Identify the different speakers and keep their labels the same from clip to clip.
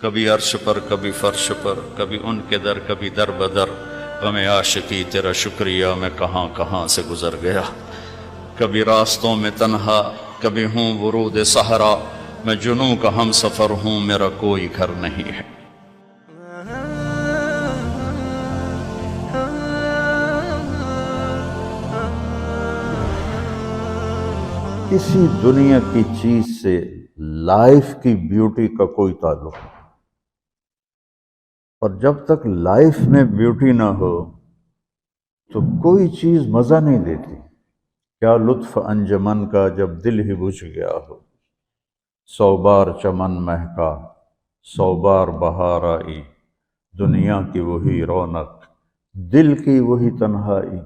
Speaker 1: کبھی عرش پر کبھی فرش پر، کبھی ان کے در کبھی در بدر، غم عاشقی تیرا شکریہ میں کہاں کہاں سے گزر گیا، کبھی راستوں میں تنہا کبھی ہوں ورود صحرا، میں جنوں کا ہم سفر ہوں میرا کوئی گھر نہیں ہے۔
Speaker 2: کسی دنیا کی چیز سے لائف کی بیوٹی کا کوئی تعلق نہیں، اور جب تک لائف میں بیوٹی نہ ہو تو کوئی چیز مزہ نہیں دیتی۔ کیا لطف انجمن کا جب دل ہی بجھ گیا ہو، 100 بار چمن مہکا 100 بار بہار آئی، دنیا کی وہی رونق دل کی وہی تنہائی۔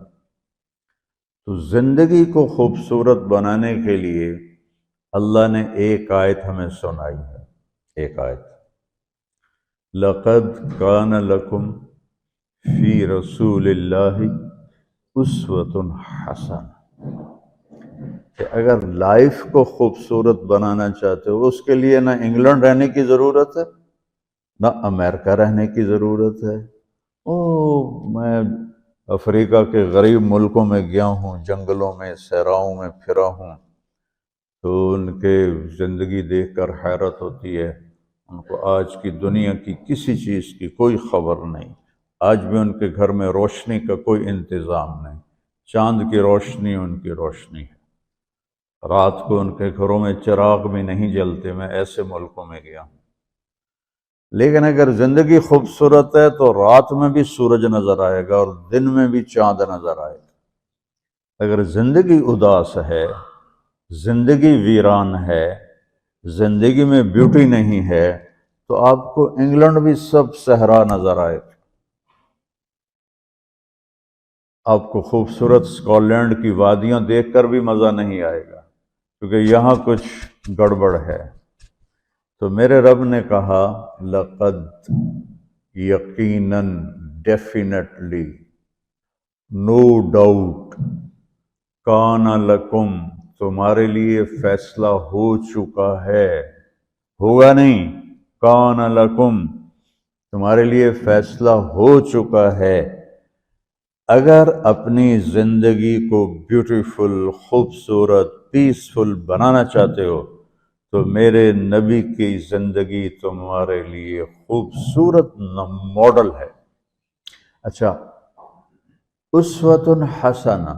Speaker 2: تو زندگی کو خوبصورت بنانے کے لیے اللہ نے ایک آیت ہمیں سنائی ہے، ایک آیت، لَقَدْ كَانَ لَكُمْ فِي رَسُولِ اللَّهِ أُسْوَةٌ حَسَنَةٌ، کہ اگر لائف کو خوبصورت بنانا چاہتے ہو، اس کے لیے نہ انگلینڈ رہنے کی ضرورت ہے نہ امریکہ رہنے کی ضرورت ہے۔ میں افریقہ کے غریب ملکوں میں گیا ہوں، جنگلوں میں صحراؤں میں پھرا ہوں، تو ان کے زندگی دیکھ کر حیرت ہوتی ہے۔ ان کو آج کی دنیا کی کسی چیز کی کوئی خبر نہیں، آج بھی ان کے گھر میں روشنی کا کوئی انتظام نہیں، چاند کی روشنی ان کی روشنی ہے، رات کو ان کے گھروں میں چراغ بھی نہیں جلتے۔ میں ایسے ملکوں میں گیا ہوں۔ لیکن اگر زندگی خوبصورت ہے تو رات میں بھی سورج نظر آئے گا اور دن میں بھی چاند نظر آئے گا۔ اگر زندگی اداس ہے، زندگی ویران ہے، زندگی میں بیوٹی نہیں ہے، تو آپ کو انگلینڈ بھی سب صحرا نظر آئے گا۔ آپ کو خوبصورت اسکاٹ لینڈ کی وادیاں دیکھ کر بھی مزہ نہیں آئے گا، کیونکہ یہاں کچھ گڑبڑ ہے۔ تو میرے رب نے کہا لقد، یقیناً، ڈیفینیٹلی، نو ڈاؤٹ، کان لکم، تمہارے لیے فیصلہ ہو چکا ہے، ہوگا نہیں، کان لکم، تمہارے لیے فیصلہ ہو چکا ہے۔ اگر اپنی زندگی کو بیوٹیفل، خوبصورت، پیسفل بنانا چاہتے ہو تو میرے نبی کی زندگی تمہارے لیے خوبصورت ماڈل ہے۔ اچھا، اسوۃ حسنہ،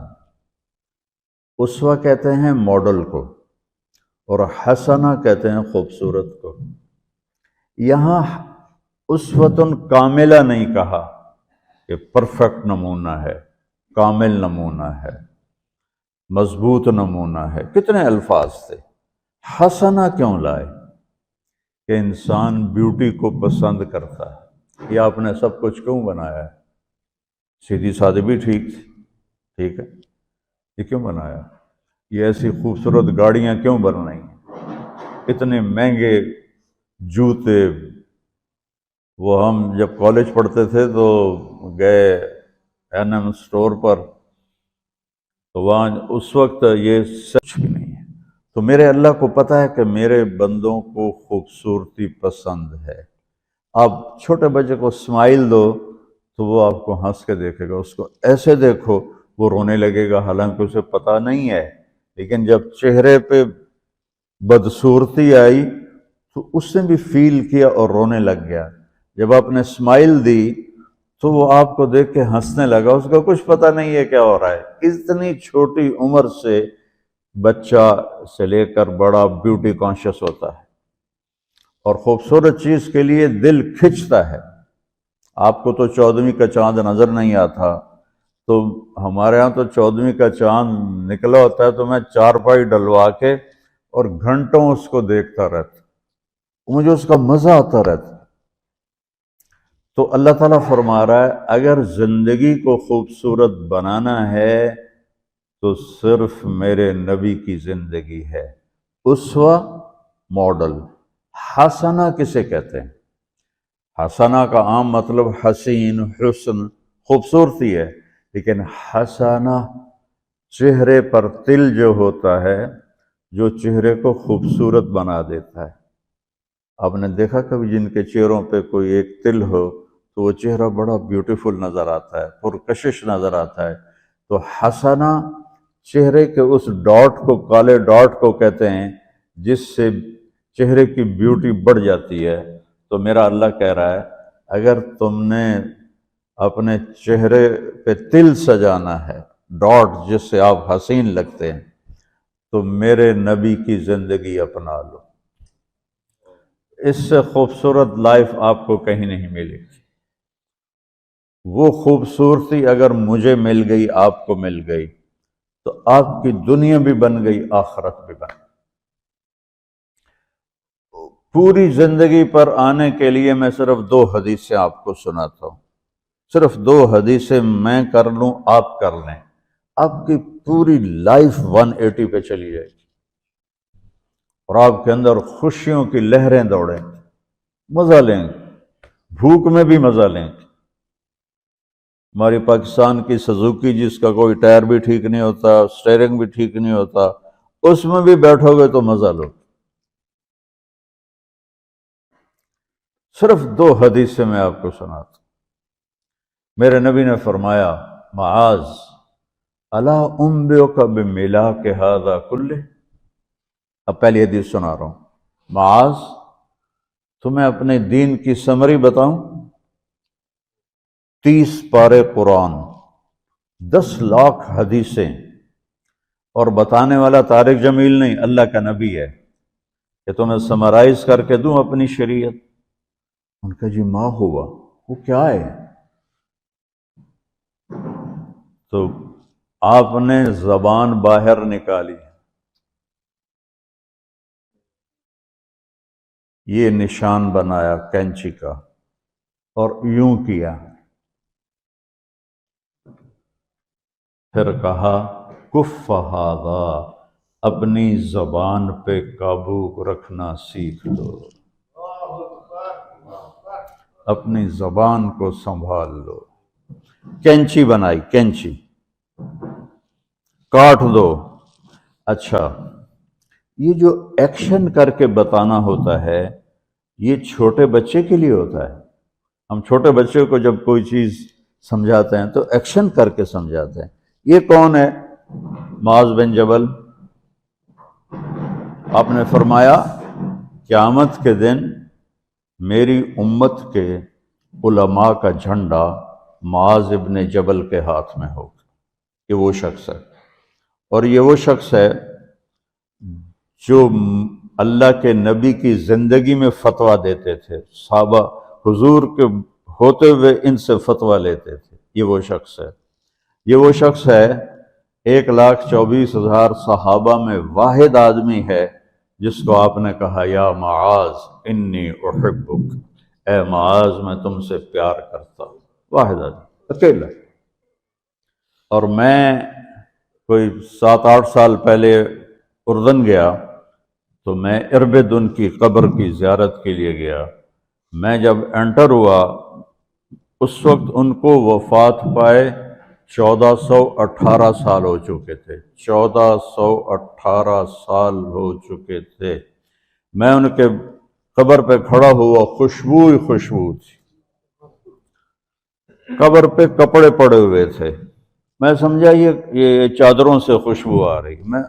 Speaker 2: اسوہ کہتے ہیں ماڈل کو، اور حسنہ کہتے ہیں خوبصورت کو۔ یہاں اسوۃ کاملہ نہیں کہا کہ پرفیکٹ نمونہ ہے، کامل نمونہ ہے، مضبوط نمونہ ہے، کتنے الفاظ تھے۔ حسنہ کیوں لائے؟ کہ انسان بیوٹی کو پسند کرتا ہے۔ یہ آپ نے سب کچھ کیوں بنایا ہے؟ سیدھی سادی بھی ٹھیک تھی، ٹھیک ہے، یہ کیوں بنایا؟ یہ ایسی خوبصورت گاڑیاں کیوں بن رہی ہیں؟ اتنے مہنگے جوتے، وہ ہم جب کالج پڑھتے تھے تو گئے این ایم اسٹور پر، تو وہاں اس وقت یہ سچ بھی نہیں ہے۔ تو میرے اللہ کو پتہ ہے کہ میرے بندوں کو خوبصورتی پسند ہے۔ آپ چھوٹے بچے کو اسمائل دو تو وہ آپ کو ہنس کے دیکھے گا، اس کو ایسے دیکھو وہ رونے لگے گا، حالانکہ اسے پتہ نہیں ہے، لیکن جب چہرے پہ بدصورتی آئی تو اس نے بھی فیل کیا اور رونے لگ گیا۔ جب آپ نے اسمائل دی تو وہ آپ کو دیکھ کے ہنسنے لگا، اس کو کچھ پتہ نہیں ہے کیا ہو رہا ہے۔ اتنی چھوٹی عمر سے بچہ سے لے کر بڑا بیوٹی کانشیس ہوتا ہے، اور خوبصورت چیز کے لیے دل کھنچتا ہے۔ آپ کو تو 14ویں کا چاند نظر نہیں آتا، تو ہمارے ہاں تو 14ویں کا چاند نکلا ہوتا ہے تو میں چارپائی ڈلوا کے اور گھنٹوں اس کو دیکھتا رہتا، مجھے اس کا مزہ آتا رہتا۔ تو اللہ تعالیٰ فرما رہا ہے اگر زندگی کو خوبصورت بنانا ہے تو صرف میرے نبی کی زندگی ہے، اسوہ، ماڈل۔ حسنہ کسے کہتے ہیں؟ حسنہ کا عام مطلب حسین، حسن، خوبصورتی ہے، لیکن حسنہ چہرے پر تل جو ہوتا ہے، جو چہرے کو خوبصورت بنا دیتا ہے۔ آپ نے دیکھا کبھی جن کے چہروں پہ کوئی ایک تل ہو تو وہ چہرہ بڑا بیوٹیفل نظر آتا ہے، پرکشش نظر آتا ہے. تو حسنہ چہرے کے اس ڈاٹ کو، کالے ڈاٹ کو کہتے ہیں جس سے چہرے کی بیوٹی بڑھ جاتی ہے. تو میرا اللہ کہہ رہا ہے اگر تم نے اپنے چہرے پہ تل سجانا ہے، ڈاٹ جس سے آپ حسین لگتے ہیں، تو میرے نبی کی زندگی اپنا لو. اس سے خوبصورت لائف آپ کو کہیں نہیں ملے گی. وہ خوبصورتی اگر مجھے مل گئی، آپ کو مل گئی، تو آپ کی دنیا بھی بن گئی، آخرت بھی بن گئی. پوری زندگی پر آنے کے لیے میں صرف 2 حدیثیں آپ کو سناتا ہوں. صرف 2 حدیثیں میں کر لوں، آپ کر لیں، آپ کی پوری لائف 180 پہ چلی جائے گی اور آپ کے اندر خوشیوں کی لہریں دوڑیں گی، مزہ لیں گے، بھوک میں بھی مزہ لیں گے. ہماری پاکستان کی سزوکی جس کا کوئی ٹائر بھی ٹھیک نہیں ہوتا، سٹیئرنگ بھی ٹھیک نہیں ہوتا، اس میں بھی بیٹھو گے تو مزہ لو. صرف 2 حدیثیں میں آپ کو سناتا ہوں. میرے نبی نے فرمایا معاذ الا انبئک بملاک ھذا کلہ. اب پہلی حدیث سنا رہا ہوں. معاذ تمہیں اپنے دین کی سمری بتاؤں؟ 30 پارے قرآن، 10 لاکھ حدیثیں، اور بتانے والا طارق جمیل نہیں، اللہ کا نبی ہے، کہ تمہیں سمرائز کر کے دوں اپنی شریعت. ان کا جی ما ہوا، وہ کیا ہے؟ تو آپ نے زبان باہر نکالی، یہ نشان بنایا کینچی کا اور یوں کیا، پھر کہا کف ھذا، اپنی زبان پہ قابو رکھنا سیکھ لو، اپنی زبان کو سنبھال لو. کینچی بنائی، کینچی کاٹ دو. اچھا، یہ جو ایکشن کر کے بتانا ہوتا ہے یہ چھوٹے بچے کے لیے ہوتا ہے. ہم چھوٹے بچے کو جب کوئی چیز سمجھاتے ہیں تو ایکشن کر کے سمجھاتے ہیں. یہ کون ہے؟ معاذ بن جبل. آپ نے فرمایا قیامت کے دن میری امت کے علماء کا جھنڈا معاذ ابن جبل کے ہاتھ میں ہوگا. یہ وہ شخص ہے، اور یہ وہ شخص ہے جو اللہ کے نبی کی زندگی میں فتویٰ دیتے تھے. صحابہ حضور کے ہوتے ہوئے ان سے فتویٰ لیتے تھے. یہ وہ شخص ہے. یہ وہ شخص ہے 1,24,000 صحابہ میں واحد آدمی ہے جس کو آپ نے کہا یا معاذ انی احبک، اے معاذ میں تم سے پیار کرتا ہوں. واحد آدمی، اکیلا. اور میں کوئی 7-8 سال پہلے اردن گیا تو میں اربدن کی قبر کی زیارت کے لیے گیا. میں جب انٹر ہوا اس وقت ان کو وفات پائے 1418 سال ہو چکے تھے. 1418 سال ہو چکے تھے. میں ان کے قبر پہ کھڑا ہوا، خوشبو ہی خوشبو تھی. قبر پہ کپڑے پڑے ہوئے تھے. میں سمجھا یہ چادروں سے خوشبو آ رہی. میں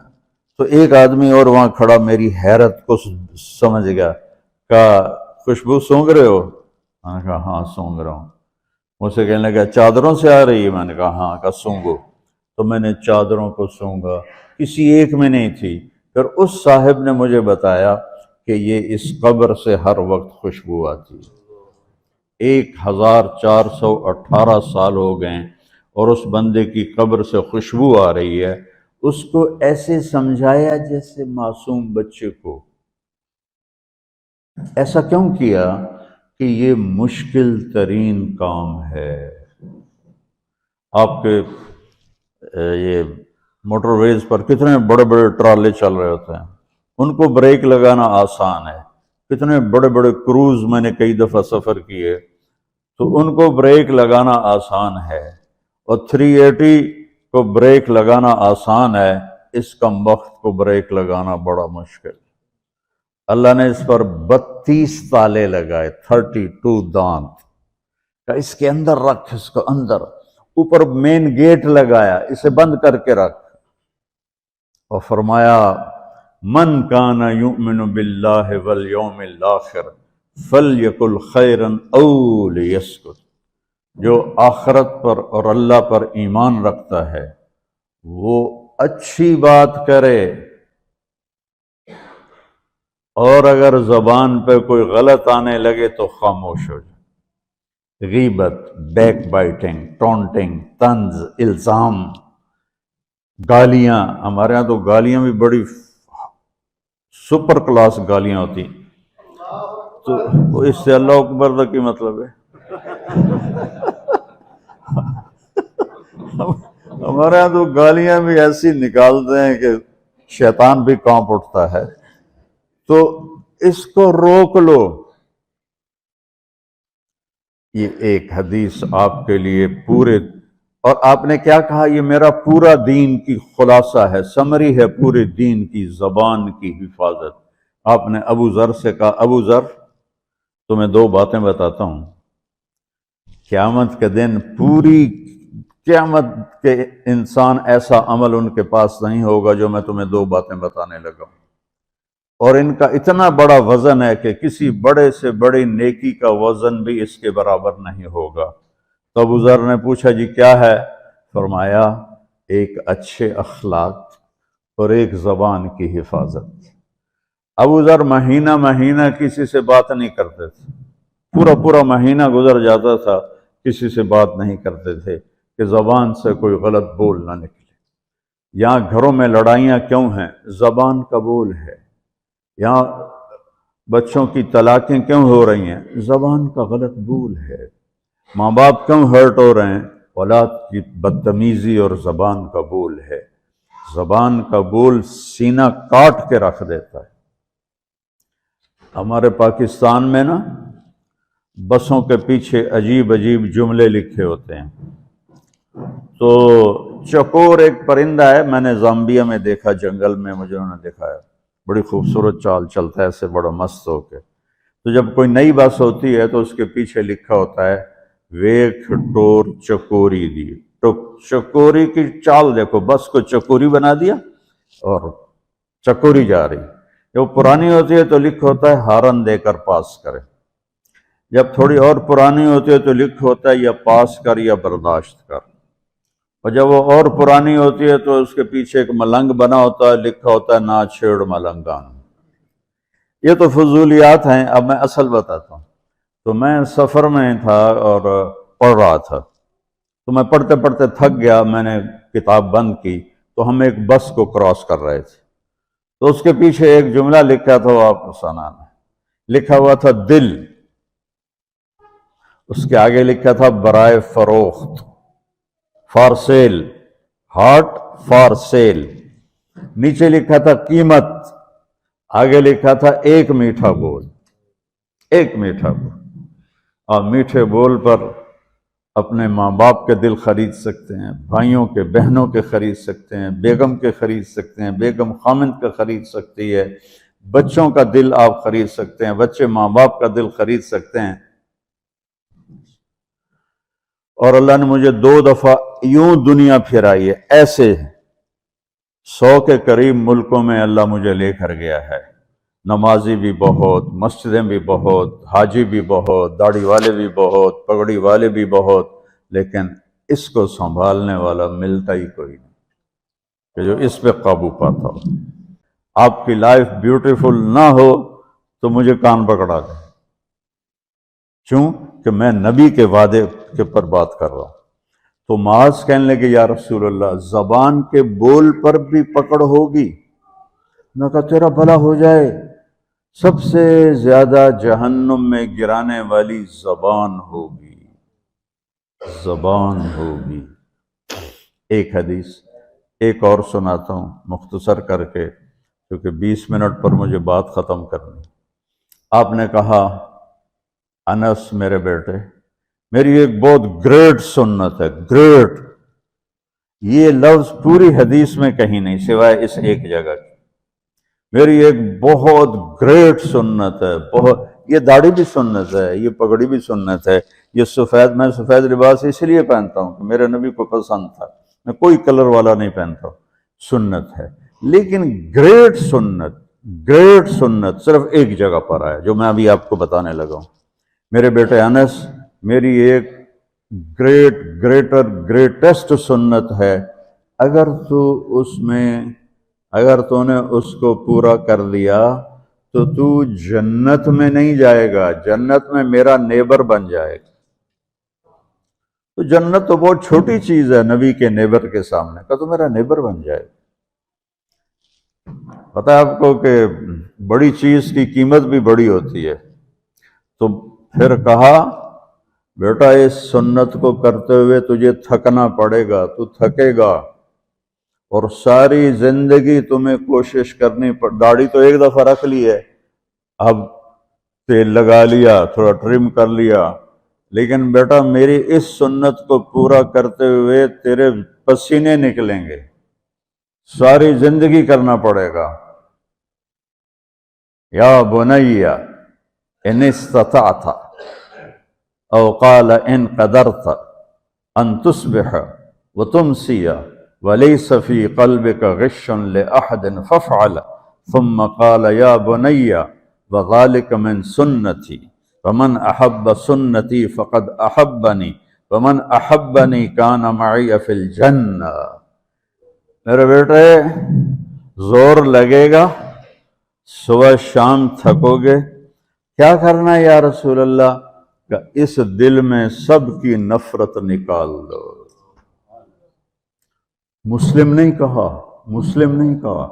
Speaker 2: تو ایک آدمی اور وہاں کھڑا میری حیرت کو سمجھ گیا. کہا خوشبو سونگ رہے ہو؟ میں نے کہا ہاں سونگ رہا ہوں. مجھ سے کہنے لگا چادروں سے آ رہی ہے؟ میں نے کہا ہاں. کہا سونگو. تو میں نے چادروں کو سونگا، کسی ایک میں نہیں تھی. پھر اس صاحب نے مجھے بتایا کہ یہ اس قبر سے ہر وقت خوشبو آتی ہے. 1418 سال ہو گئے اور اس بندے کی قبر سے خوشبو آ رہی ہے. اس کو ایسے سمجھایا جیسے معصوم بچے کو. ایسا کیوں کیا؟ کہ یہ مشکل ترین کام ہے. آپ کے یہ موٹر ویز پر کتنے بڑے بڑے ٹرالے چل رہے ہوتے ہیں، ان کو بریک لگانا آسان ہے. کتنے بڑے بڑے کروز میں نے کئی دفعہ سفر کیے تو ان کو بریک لگانا آسان ہے، اور 380 کو بریک لگانا آسان ہے، اس کم وقت کو بریک لگانا بڑا مشکل. اللہ نے اس پر 32 تالے لگائے، 32 دانت کا، اس کے اندر رکھ، اس کو اندر، اوپر مین گیٹ لگایا، اسے بند کر کے رکھ، اور فرمایا من کان یؤمن باللہ والیوم الآخر فلیقل خیرا او لیسکت، جو آخرت پر اور اللہ پر ایمان رکھتا ہے وہ اچھی بات کرے، اور اگر زبان پہ کوئی غلط آنے لگے تو خاموش ہو جائے۔ غیبت، بیک بائٹنگ، ٹونٹنگ، طنز، الزام، گالیاں، ہمارے ہاں تو گالیاں بھی بڑی سپر کلاس گالیاں ہوتی، تو اس سے اللہ اکبر کا کی مطلب ہے؟ ہمارے ہاں تو گالیاں بھی ایسی نکالتے ہیں کہ شیطان بھی کانپ اٹھتا ہے، تو اس کو روک لو۔ یہ ایک حدیث آپ کے لیے پورے، اور آپ نے کیا کہا؟ یہ میرا پورا دین کی خلاصہ ہے، سمری ہے پورے دین کی، زبان کی حفاظت۔ آپ نے ابو ذر سے کہا ابو ذر تمہیں 2 باتیں بتاتا ہوں، قیامت کے دن پوری قیامت کے انسان ایسا عمل ان کے پاس نہیں ہوگا جو میں تمہیں 2 باتیں بتانے لگا ہوں، اور ان کا اتنا بڑا وزن ہے کہ کسی بڑے سے بڑی نیکی کا وزن بھی اس کے برابر نہیں ہوگا۔ تو ابو ذر نے پوچھا جی کیا ہے؟ فرمایا ایک اچھے اخلاق اور ایک زبان کی حفاظت۔ ابو ذر مہینہ مہینہ کسی سے بات نہیں کرتے تھے، پورا مہینہ گزر جاتا تھا کسی سے بات نہیں کرتے تھے کہ زبان سے کوئی غلط بول نہ نکلے۔ یہاں گھروں میں لڑائیاں کیوں ہیں؟ زبان کا بول ہے۔ یہاں بچوں کی طلاقیں کیوں ہو رہی ہیں؟ زبان کا غلط بول ہے۔ ماں باپ کیوں ہرٹ ہو رہے ہیں؟ اولاد کی بدتمیزی اور زبان کا بول ہے۔ زبان کا بول سینہ کاٹ کے رکھ دیتا ہے۔ ہمارے پاکستان میں نا بسوں کے پیچھے عجیب عجیب جملے لکھے ہوتے ہیں۔ تو چکور ایک پرندہ ہے، میں نے زامبیا میں دیکھا، جنگل میں مجھے انہوں نے دکھایا، بڑی خوبصورت چال چلتا ہے ایسے بڑا مست ہو کے۔ تو جب کوئی نئی بس ہوتی ہے تو اس کے پیچھے لکھا ہوتا ہے ویکھ ٹور چکوری دی، تو چکوری کی چال دیکھو، بس کو چکوری بنا دیا اور چکوری جا رہی۔ جب پرانی ہوتی ہے تو لکھ ہوتا ہے ہارن دے کر پاس کرے، جب تھوڑی اور پرانی ہوتی ہے تو لکھ ہوتا ہے یا پاس کر یا برداشت کر، اور جب وہ اور پرانی ہوتی ہے تو اس کے پیچھے ایک ملنگ بنا ہوتا ہے، لکھا ہوتا ہے نہ چھیڑ ملنگان۔ یہ تو فضولیات ہیں، اب میں اصل بتاتا ہوں۔ تو میں سفر میں تھا اور پڑھ رہا تھا، تو میں پڑھتے پڑھتے تھک گیا، میں نے کتاب بند کی، تو ہم ایک بس کو کراس کر رہے تھے، تو اس کے پیچھے ایک جملہ لکھا تھا، وہ آپ کو سنانا ہے۔ لکھا ہوا تھا دل، اس کے آگے لکھا تھا برائے فروخت، for sale, heart for sale, نیچے لکھا تھا قیمت، آگے لکھا تھا ایک میٹھا بول، ایک میٹھا بول۔ اور میٹھے بول پر اپنے ماں باپ کے دل خرید سکتے ہیں، بھائیوں کے بہنوں کے خرید سکتے ہیں، بیگم کے خرید سکتے ہیں، بیگم خامند کا خرید سکتی ہے، بچوں کا دل آپ خرید سکتے ہیں، بچے ماں باپ کا دل خرید سکتے ہیں۔ اور اللہ نے مجھے 2 دفعہ یوں دنیا پھرائی ہے، ایسے 100 کے قریب ملکوں میں اللہ مجھے لے کر گیا ہے، نمازی بھی بہت، مسجدیں بھی بہت، حاجی بھی بہت، داڑھی والے بھی بہت، پگڑی والے بھی بہت، لیکن اس کو سنبھالنے والا ملتا ہی کوئی نہیں کہ جو اس پہ قابو پاتا ہو۔ آپ کی لائف بیوٹیفل نہ ہو تو مجھے کان پکڑا دیں، کیوں کہ میں نبی کے وعدے کے پر بات کر رہا ہوں۔ تو معاذ کہنے لگے یا رسول اللہ زبان کے بول پر بھی پکڑ ہوگی؟ میں کہا تیرا بھلا ہو جائے، سب سے زیادہ جہنم میں گرانے والی زبان ہوگی، زبان ہوگی۔ ایک حدیث ایک اور سناتا ہوں مختصر کر کے، کیونکہ 20 منٹ پر مجھے بات ختم کرنی۔ آپ نے کہا انس میرے بیٹے، میری ایک بہت گریٹ سنت ہے، گریٹ، یہ لفظ پوری حدیث میں کہیں نہیں سوائے اس ایک جگہ کی۔ میری ایک بہت گریٹ سنت ہے، بہت، یہ داڑھی بھی سنت ہے، یہ پگڑی بھی سنت ہے، یہ سفید، میں سفید لباس اس لیے پہنتا ہوں کہ میرے نبی کو پسند تھا، میں کوئی کلر والا نہیں پہنتا ہوں، سنت ہے۔ لیکن گریٹ سنت صرف ایک جگہ پر آیا، جو میں ابھی آپ کو بتانے لگا ہوں۔ میرے بیٹے انس، میری ایک گریٹسٹ سنت ہے، اگر تو نے اس کو پورا کر لیا تو جنت میں نہیں جائے گا، جنت میں میرا نیبر بن جائے گا۔ تو جنت تو بہت چھوٹی چیز ہے نبی کے نیبر کے سامنے، کہ تو میرا نیبر بن جائے گا۔ پتہ ہے آپ کو کہ بڑی چیز کی قیمت بھی بڑی ہوتی ہے۔ تو پھر کہا بیٹا اس سنت کو کرتے ہوئے تجھے تھکنا پڑے گا، تو تھکے گا، اور ساری زندگی تمہیں کوشش کرنی داڑھی تو ایک دفعہ رکھ لی ہے، اب تیل لگا لیا، تھوڑا ٹرم کر لیا، لیکن بیٹا میری اس سنت کو پورا کرتے ہوئے تیرے پسینے نکلیں گے، ساری زندگی کرنا پڑے گا۔ یا بنی ان استطعت او قال ان قدرت ان تصبح وتمسی وليس في قلبك غش لأحد فافعل، ثم قال يا بني وذلك من سنتي ومن أحب سنتي فقد أحبني ومن أحبني كان معي في الجنة۔ میرے بیٹے زور لگے گا، صبح شام تھکو گے، کیا کرنا ہے یا رسول اللہ؟ کہ اس دل میں سب کی نفرت نکال دو۔ مسلم نہیں کہا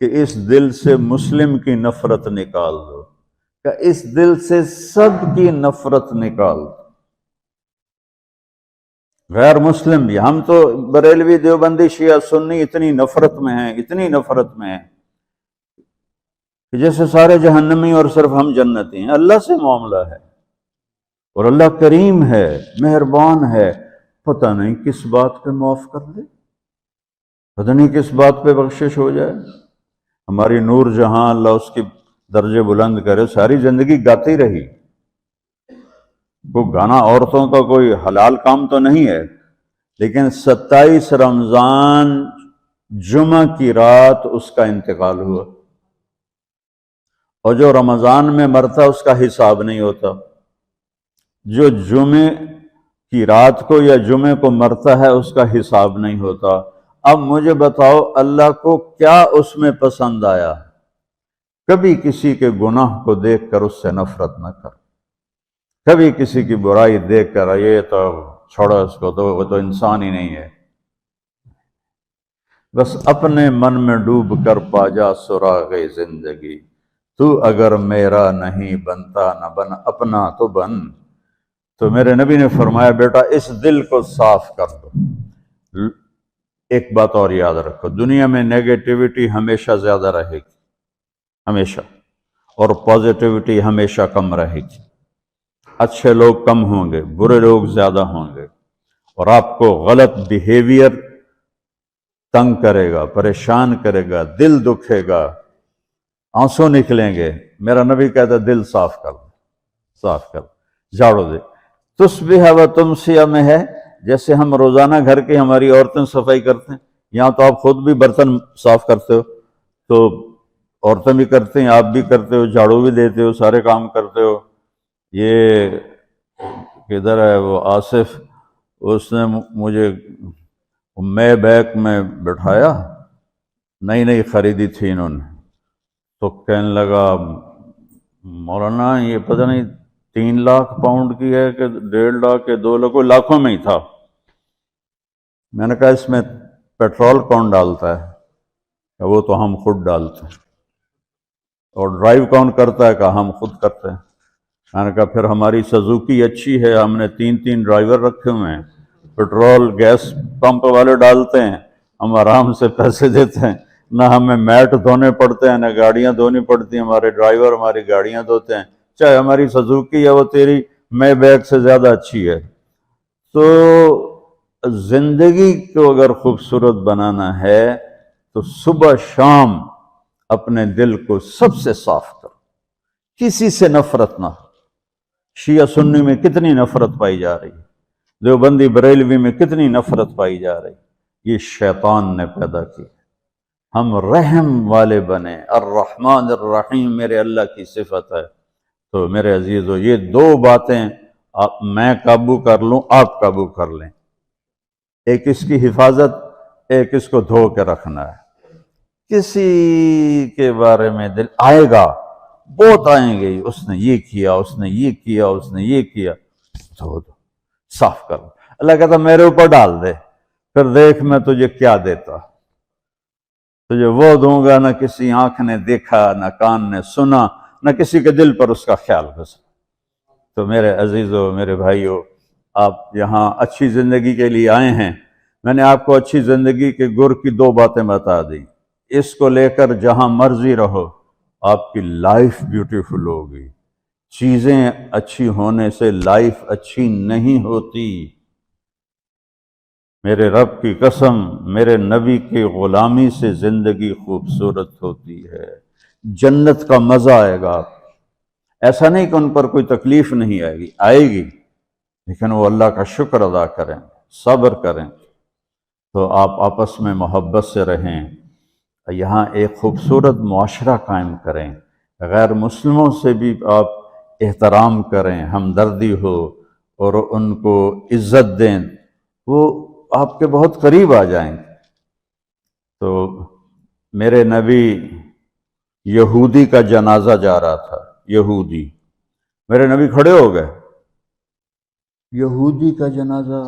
Speaker 2: کہ اس دل سے مسلم کی نفرت نکال دو، کہ اس دل سے سب کی نفرت نکال دو۔ غیر مسلم بھی، ہم تو بریلوی دیوبندی شیعہ سنی اتنی نفرت میں ہیں کہ جیسے سارے جہنمی اور صرف ہم جنتی ہیں۔ اللہ سے معاملہ ہے، اور اللہ کریم ہے، مہربان ہے، پتہ نہیں کس بات پہ معاف کر دے، پتہ نہیں کس بات پہ بخشش ہو جائے۔ ہماری نور جہاں، اللہ اس کی درجے بلند کرے، ساری زندگی گاتی رہی۔ وہ گانا عورتوں کا کوئی حلال کام تو نہیں ہے، لیکن 27 رمضان جمعہ کی رات اس کا انتقال ہوا، اور جو رمضان میں مرتا اس کا حساب نہیں ہوتا، جو جمعے کی رات کو یا جمعے کو مرتا ہے اس کا حساب نہیں ہوتا۔ اب مجھے بتاؤ اللہ کو کیا اس میں پسند آیا؟ کبھی کسی کے گناہ کو دیکھ کر اس سے نفرت نہ کر، کبھی کسی کی برائی دیکھ کر یہ تو چھوڑو اس کو، تو وہ تو انسان ہی نہیں ہے۔ بس اپنے من میں ڈوب کر پا جا سراغ زندگی، تو اگر میرا نہیں بنتا نہ بن اپنا تو بن۔ تو میرے نبی نے فرمایا بیٹا اس دل کو صاف کر دو۔ ایک بات اور یاد رکھو، دنیا میں نیگیٹیوٹی ہمیشہ زیادہ رہے گی، ہمیشہ، اور پازیٹیوٹی ہمیشہ کم رہے گی۔ اچھے لوگ کم ہوں گے، برے لوگ زیادہ ہوں گے، اور آپ کو غلط بیہیویئر تنگ کرے گا، پریشان کرے گا، دل دکھے گا، آنسو نکلیں گے۔ میرا نبی کہتا ہے دل صاف کر، جھاڑو دے۔ تصبح و تمسیہ میں ہے، جیسے ہم روزانہ گھر کی ہماری عورتیں صفائی کرتے ہیں، یہاں تو آپ خود بھی برتن صاف کرتے ہو، تو عورتیں بھی کرتے ہیں، آپ بھی کرتے ہو، جھاڑو بھی دیتے ہو، سارے کام کرتے ہو۔ یہ کدھر ہے وہ آصف، اس نے مجھے میں بیک میں بٹھایا، نئی خریدی تھی انہوں نے، تو کہنے لگا مولانا یہ پتہ نہیں 3 لاکھ پاؤنڈ کی ہے کہ 1.5 لاکھ کے 2 لاکھ، لاکھوں میں ہی تھا۔ میں نے کہا اس میں پیٹرول کون ڈالتا ہے؟ کہ وہ تو ہم خود ڈالتے ہیں۔ اور ڈرائیو کون کرتا ہے؟ کہ ہم خود کرتے ہیں۔ میں نے کہا پھر ہماری سزوکی اچھی ہے، ہم نے 3 ڈرائیور رکھے ہوئے ہیں، پیٹرول گیس پمپ والے ڈالتے ہیں، ہم آرام سے پیسے دیتے ہیں، نہ ہمیں میٹ دھونے پڑتے ہیں، نہ گاڑیاں دھونی پڑتی ہیں، ہمارے ڈرائیور ہماری گاڑیاں دھوتے ہیں، چاہے ہماری سزوکی ہے وہ تیری میں بیگ سے زیادہ اچھی ہے۔ تو زندگی کو اگر خوبصورت بنانا ہے تو صبح شام اپنے دل کو سب سے صاف کرو، کسی سے نفرت نہ ہو۔ شیعہ سنی میں کتنی نفرت پائی جا رہی ہے، دیوبندی بریلوی میں کتنی نفرت پائی جا رہی ہے، یہ شیطان نے پیدا کی۔ ہم رحم والے بنے، الرحمن الرحیم میرے اللہ کی صفت ہے۔ تو میرے عزیزو، یہ دو باتیں میں قابو کر لوں، آپ قابو کر لیں، ایک اس کی حفاظت، ایک اس کو دھو کے رکھنا ہے۔ کسی کے بارے میں دل آئے گا، بہت آئیں گے، اس نے یہ کیا، اس نے یہ کیا، اس نے یہ کیا، دھو دو، صاف کرو۔ اللہ کہتا میرے اوپر ڈال دے، پھر دیکھ میں تجھے کیا دیتا، تجھے وہ دوں گا نہ کسی آنکھ نے دیکھا، نہ کان نے سنا، نہ کسی کے دل پر اس کا خیال گزرا۔ تو میرے عزیزو، میرے بھائیو، آپ یہاں اچھی زندگی کے لیے آئے ہیں۔ میں نے آپ کو اچھی زندگی کے گر کی دو باتیں بتا دی، اس کو لے کر جہاں مرضی رہو، آپ کی لائف بیوٹیفل ہوگی۔ چیزیں اچھی ہونے سے لائف اچھی نہیں ہوتی۔ میرے رب کی قسم، میرے نبی کی غلامی سے زندگی خوبصورت ہوتی ہے، جنت کا مزہ آئے گا۔ ایسا نہیں کہ ان پر کوئی تکلیف نہیں آئے گی، آئے گی، لیکن وہ اللہ کا شکر ادا کریں، صبر کریں۔ تو آپ آپس میں محبت سے رہیں، یہاں ایک خوبصورت معاشرہ قائم کریں، غیر مسلموں سے بھی آپ احترام کریں، ہمدردی ہو اور ان کو عزت دیں، وہ آپ کے بہت قریب آ جائیں گے۔ تو میرے نبی یہودی کا جنازہ جا رہا تھا، یہودی، میرے نبی کھڑے ہو گئے، یہودی کا جنازہ،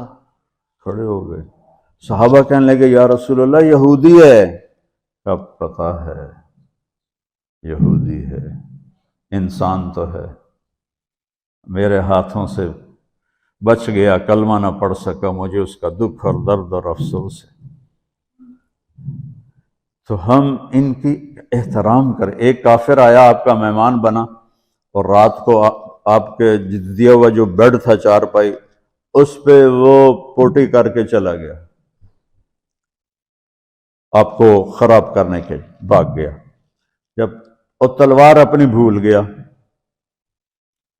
Speaker 2: کھڑے ہو گئے۔ صحابہ کہنے لگے یا رسول اللہ یہودی ہے، کب پتا ہے یہودی ہے، انسان تو ہے، میرے ہاتھوں سے بچ گیا، کلمہ نہ پڑھ سکا، مجھے اس کا دکھ اور درد اور افسوس ہے۔ تو ہم ان کی احترام کریں۔ ایک کافر آیا، آپ کا مہمان بنا، اور رات کو آپ کے دیا ہوا جو بیڈ تھا چارپائی، اس پہ وہ پوٹی کر کے چلا گیا، آپ کو خراب کرنے کے بھاگ گیا۔ جب وہ تلوار اپنی بھول گیا،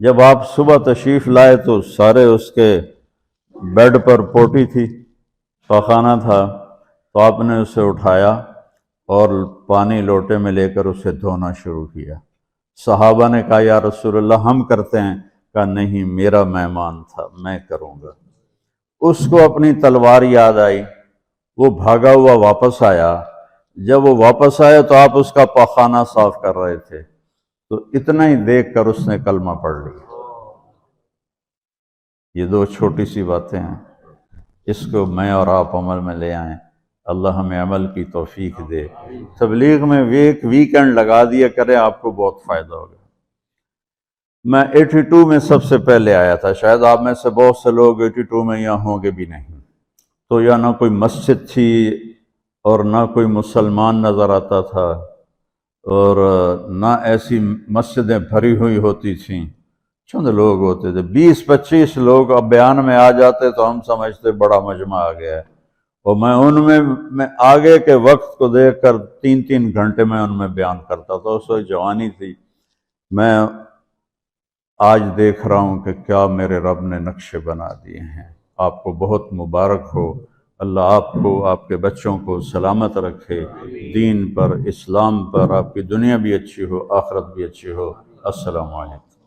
Speaker 2: جب آپ صبح تشریف لائے تو سارے اس کے بیڈ پر پوٹی تھی، پاخانہ تھا، تو آپ نے اسے اٹھایا اور پانی لوٹے میں لے کر اسے دھونا شروع کیا۔ صحابہ نے کہا یا رسول اللہ ہم کرتے ہیں، کہا نہیں، میرا مہمان تھا، میں کروں گا۔ اس کو اپنی تلوار یاد آئی، وہ بھاگا ہوا واپس آیا۔ جب وہ واپس آیا تو آپ اس کا پاخانہ صاف کر رہے تھے، تو اتنا ہی دیکھ کر اس نے کلمہ پڑھ لیا۔ یہ دو چھوٹی سی باتیں ہیں، اس کو میں اور آپ عمل میں لے آئیں، اللہ ہمیں عمل کی توفیق دے۔ تبلیغ میں ایک ویکنڈ لگا دیا کریں، آپ کو بہت فائدہ ہوگا۔ میں 82 میں سب سے پہلے آیا تھا، شاید آپ میں سے بہت سے لوگ 82 میں یہاں ہوں گے بھی نہیں۔ تو یہاں نہ کوئی مسجد تھی اور نہ کوئی مسلمان نظر آتا تھا، اور نہ ایسی مسجدیں بھری ہوئی ہوتی تھیں، چند لوگ ہوتے تھے، 20-25 لوگ اب بیان میں آ جاتے تو ہم سمجھتے بڑا مجمع آ گیا ہے، اور میں ان میں آگے کے وقت کو دیکھ کر 3-3 گھنٹے میں ان میں بیان کرتا تھا۔ اس وقت جوانی تھی۔ میں آج دیکھ رہا ہوں کہ کیا میرے رب نے نقشے بنا دیے ہیں۔ آپ کو بہت مبارک ہو، اللہ آپ کو، آپ کے بچوں کو سلامت رکھے، دین پر، اسلام پر، آپ کی دنیا بھی اچھی ہو، آخرت بھی اچھی ہو۔ السلام علیکم۔